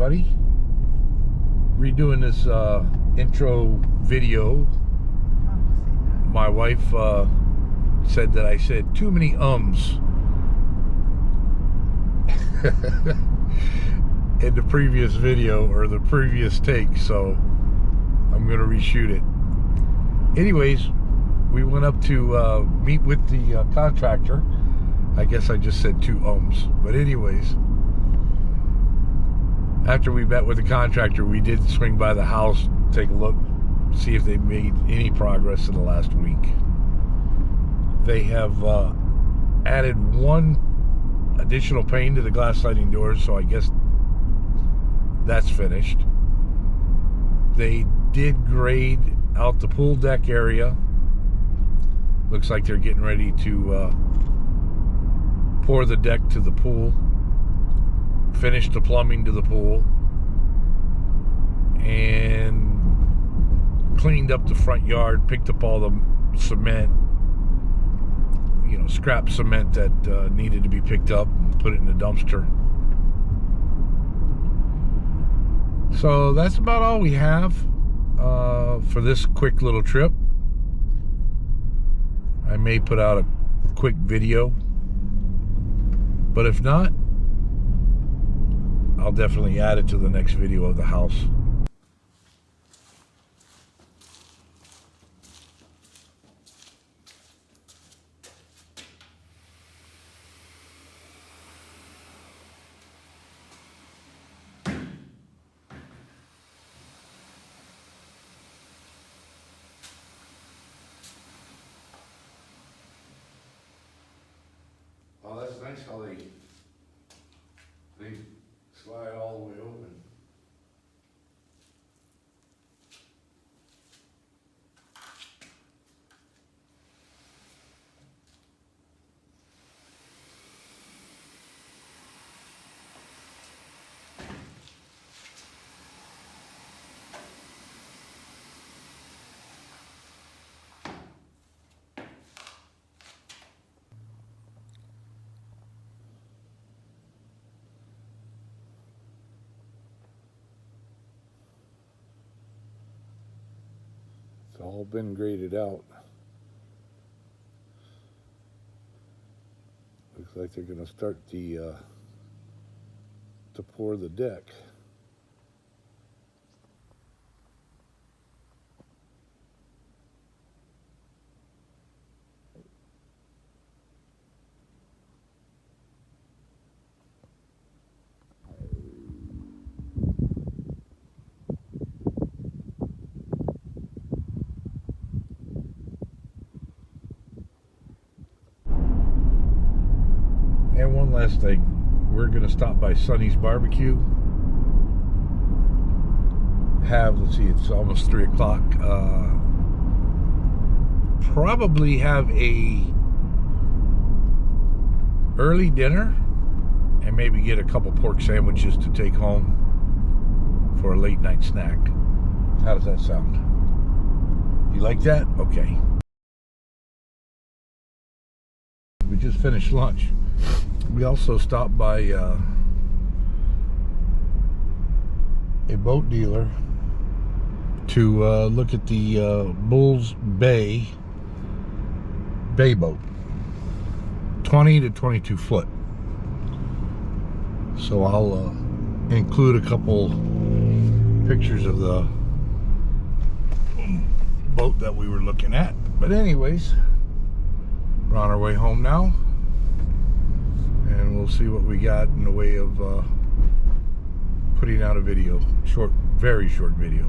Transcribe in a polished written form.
everybody. Redoing this intro video. My wife said that I said too many ums in the previous video or the previous take, so I'm gonna reshoot it. Anyways, we went up to meet with the contractor. I guess I just said two ums, but anyways, after we met with the contractor, we did swing by the house, take a look, see if they made any progress in the last week. They have added one additional pane to the glass sliding doors, so I guess that's finished. They did grade out the pool deck area. Looks like they're getting ready to pour the deck to the pool, finish the plumbing to the pool, and cleaned up the front yard, picked up all the cement, you know, scrap cement that needed to be picked up and put it in the dumpster. So that's about all we have for this quick little trip. I may put out a quick video, but if not, I'll definitely add it to the next video of the house. Oh, that's nice how they slide all the way open. It's all been graded out. Looks like they're going to start to pour the deck. And one last thing, we're going to stop by Sonny's Barbecue. Let's see, it's almost 3 o'clock. Probably have a early dinner and maybe get a couple pork sandwiches to take home for a late night snack. How does that sound? You like that? Okay. We just finished lunch. We also stopped by a boat dealer to look at the Bulls Bay boat, 20 to 22 foot. So I'll include a couple pictures of the boat that we were looking at. But anyways, we're on our way home now, and we'll see what we got in the way of putting out a video, very short video.